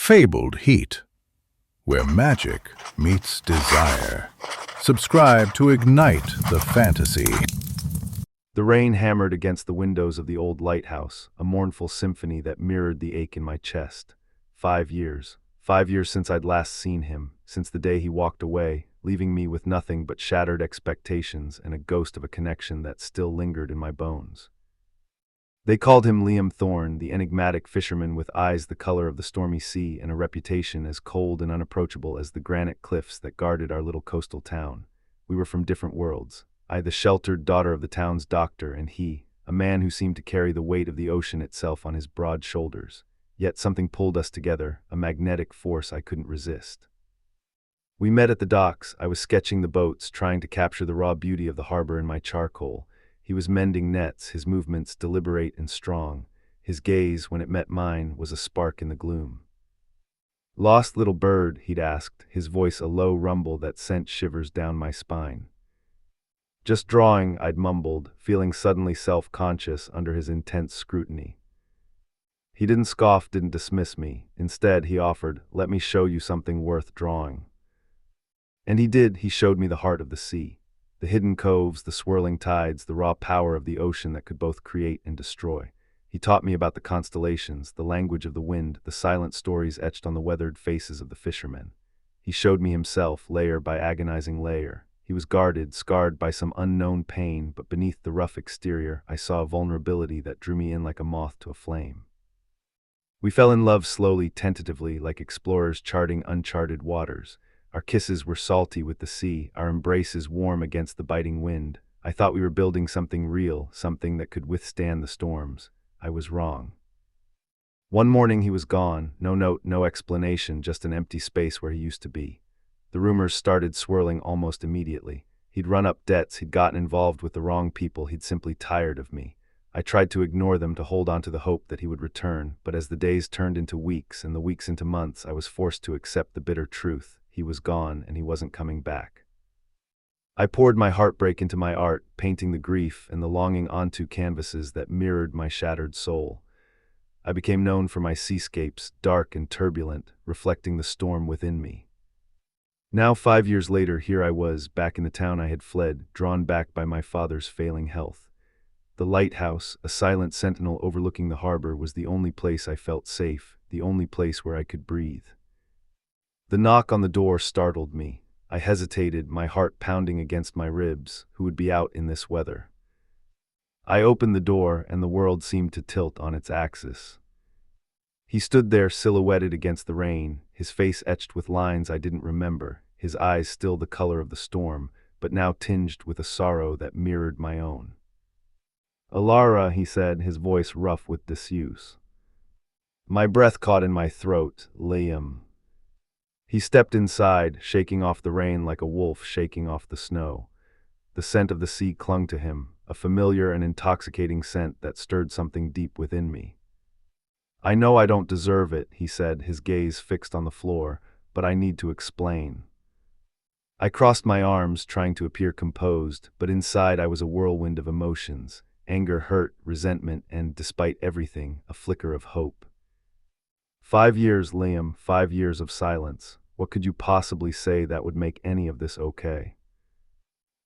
fabled heat, where magic meets desire. Subscribe to ignite the fantasy. The rain hammered against the windows of the old lighthouse, a mournful symphony that mirrored the ache in my chest. 5 years. 5 years since I'd last seen him, since the day he walked away, leaving me with nothing but shattered expectations and a ghost of a connection that still lingered in my bones. They called him Liam Thorne, the enigmatic fisherman with eyes the color of the stormy sea and a reputation as cold and unapproachable as the granite cliffs that guarded our little coastal town. We were from different worlds. I, the sheltered daughter of the town's doctor, and he, a man who seemed to carry the weight of the ocean itself on his broad shoulders. Yet something pulled us together, a magnetic force I couldn't resist. We met at the docks. I was sketching the boats, trying to capture the raw beauty of the harbor in my charcoal. He was mending nets, his movements deliberate and strong. His gaze, when it met mine, was a spark in the gloom. "Lost little bird?" he'd asked, his voice a low rumble that sent shivers down my spine. "Just drawing," I'd mumbled, feeling suddenly self-conscious under his intense scrutiny. He didn't scoff, didn't dismiss me. Instead, he offered, "Let me show you something worth drawing." And he did. He showed me the heart of the sea. The hidden coves, the swirling tides, the raw power of the ocean that could both create and destroy. He taught me about the constellations, the language of the wind, the silent stories etched on the weathered faces of the fishermen. He showed me himself, layer by agonizing layer. He was guarded, scarred by some unknown pain, but beneath the rough exterior, I saw a vulnerability that drew me in like a moth to a flame. We fell in love slowly, tentatively, like explorers charting uncharted waters. Our kisses were salty with the sea, our embraces warm against the biting wind. I thought we were building something real, something that could withstand the storms. I was wrong. One morning he was gone, no note, no explanation, just an empty space where he used to be. The rumors started swirling almost immediately. He'd run up debts, he'd gotten involved with the wrong people, he'd simply tired of me. I tried to ignore them, to hold on to the hope that he would return, but as the days turned into weeks and the weeks into months, I was forced to accept the bitter truth. He was gone, and he wasn't coming back. I poured my heartbreak into my art, painting the grief and the longing onto canvases that mirrored my shattered soul. I became known for my seascapes, dark and turbulent, reflecting the storm within me. Now, 5 years later, here I was, back in the town I had fled, drawn back by my father's failing health. The lighthouse, a silent sentinel overlooking the harbor, was the only place I felt safe, the only place where I could breathe. The knock on the door startled me. I hesitated, my heart pounding against my ribs. Who would be out in this weather? I opened the door, and the world seemed to tilt on its axis. He stood there, silhouetted against the rain, his face etched with lines I didn't remember, his eyes still the color of the storm, but now tinged with a sorrow that mirrored my own. "Elara," he said, his voice rough with disuse. My breath caught in my throat. "Liam." He stepped inside, shaking off the rain like a wolf shaking off the snow. The scent of the sea clung to him, a familiar and intoxicating scent that stirred something deep within me. "I know I don't deserve it," he said, his gaze fixed on the floor, "but I need to explain." I crossed my arms, trying to appear composed, but inside I was a whirlwind of emotions: anger, hurt, resentment, and, despite everything, a flicker of hope. 5 years, Liam, 5 years of silence. What could you possibly say that would make any of this okay?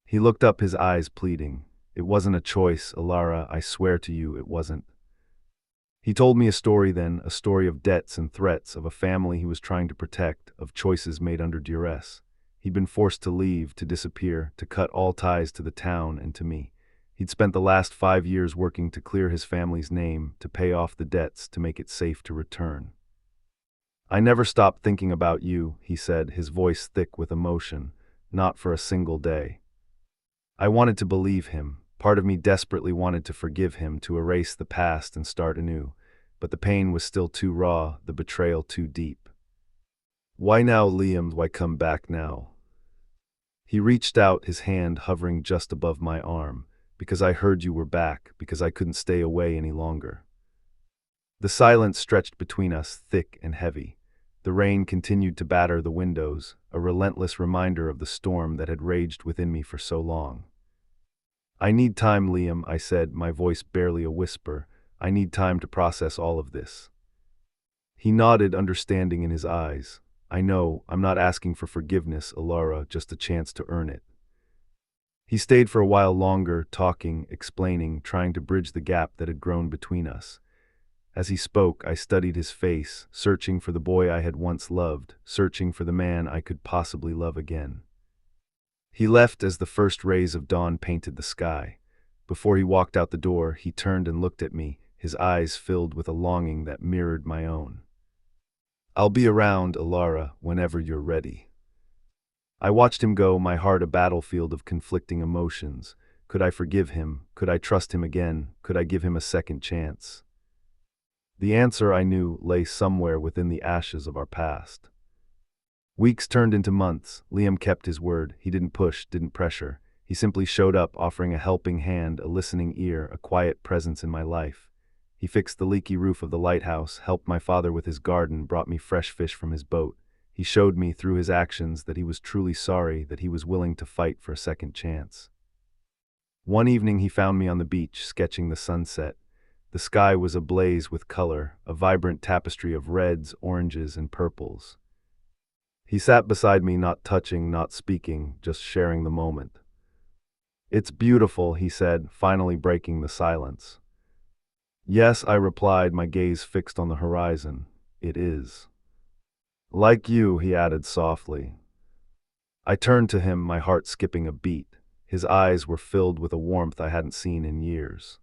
He looked up, his eyes pleading. "It wasn't a choice, Elara, I swear to you it wasn't." He told me a story then, a story of debts and threats, of a family he was trying to protect, of choices made under duress. He'd been forced to leave, to disappear, to cut all ties to the town and to me. He'd spent the last 5 years working to clear his family's name, to pay off the debts, to make it safe to return. "I never stopped thinking about you," he said, his voice thick with emotion, "not for a single day." I wanted to believe him. Part of me desperately wanted to forgive him, to erase the past and start anew. But the pain was still too raw, the betrayal too deep. "Why now, Liam? Why come back now?" He reached out, his hand hovering just above my arm. "Because I heard you were back, because I couldn't stay away any longer." The silence stretched between us, thick and heavy. The rain continued to batter the windows, a relentless reminder of the storm that had raged within me for so long. "I need time, Liam," I said, my voice barely a whisper. "I need time to process all of this." He nodded, understanding in his eyes. I know, I'm not asking for forgiveness, Elara, just a chance to earn it. He stayed for a while longer, talking, explaining, trying to bridge the gap that had grown between us. As he spoke, I studied his face, searching for the boy I had once loved, searching for the man I could possibly love again. He left as the first rays of dawn painted the sky. Before he walked out the door, he turned and looked at me, his eyes filled with a longing that mirrored my own. I'll be around, Elara, whenever you're ready. I watched him go, my heart a battlefield of conflicting emotions. Could I forgive him? Could I trust him again? Could I give him a second chance? The answer, I knew, lay somewhere within the ashes of our past. Weeks turned into months. Liam kept his word. He didn't push, didn't pressure. He simply showed up, offering a helping hand, a listening ear, a quiet presence in my life. He fixed the leaky roof of the lighthouse, helped my father with his garden, brought me fresh fish from his boat. He showed me through his actions that he was truly sorry, that he was willing to fight for a second chance. One evening he found me on the beach, sketching the sunset. The sky was ablaze with color, a vibrant tapestry of reds, oranges, and purples. He sat beside me, not touching, not speaking, just sharing the moment. "It's beautiful," he said, finally breaking the silence. "Yes," I replied, my gaze fixed on the horizon. "It is." "Like you," he added softly. I turned to him, my heart skipping a beat. His eyes were filled with a warmth I hadn't seen in years.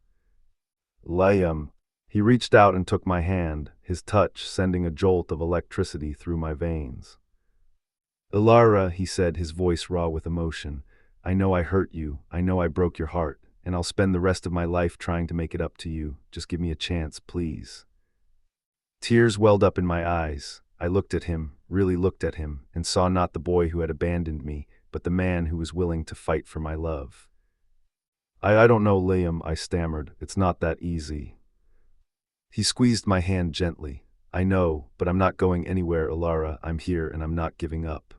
"Liam." He reached out and took my hand, his touch sending a jolt of electricity through my veins. "Elara," he said, his voice raw with emotion, "I know I hurt you, I know I broke your heart, and I'll spend the rest of my life trying to make it up to you. Just give me a chance, please." Tears welled up in my eyes. I looked at him, really looked at him, and saw not the boy who had abandoned me, but the man who was willing to fight for my love. I don't know, Liam," I stammered. "It's not that easy." He squeezed my hand gently. "I know, but I'm not going anywhere, Elara. I'm here and I'm not giving up."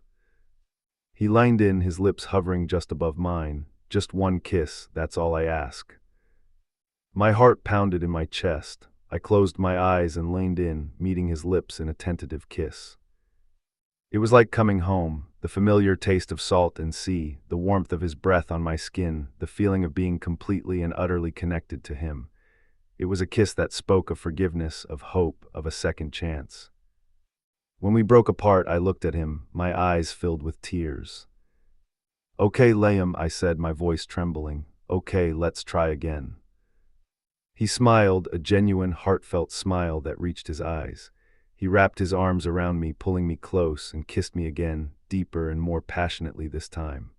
He leaned in, his lips hovering just above mine. "Just one kiss, that's all I ask." My heart pounded in my chest. I closed my eyes and leaned in, meeting his lips in a tentative kiss. It was like coming home, the familiar taste of salt and sea, the warmth of his breath on my skin, the feeling of being completely and utterly connected to him. It was a kiss that spoke of forgiveness, of hope, of a second chance. When we broke apart, I looked at him, my eyes filled with tears. "Okay, Liam," I said, my voice trembling. "Okay, let's try again." He smiled, a genuine, heartfelt smile that reached his eyes. He wrapped his arms around me, pulling me close, and kissed me again, deeper and more passionately this time.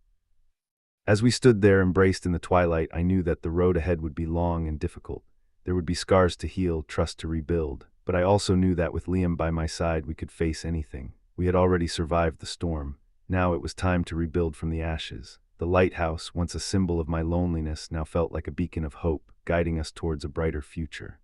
As we stood there, embraced in the twilight, I knew that the road ahead would be long and difficult. There would be scars to heal, trust to rebuild, but I also knew that with Liam by my side, we could face anything. We had already survived the storm. Now it was time to rebuild from the ashes. The lighthouse, once a symbol of my loneliness, now felt like a beacon of hope, guiding us towards a brighter future.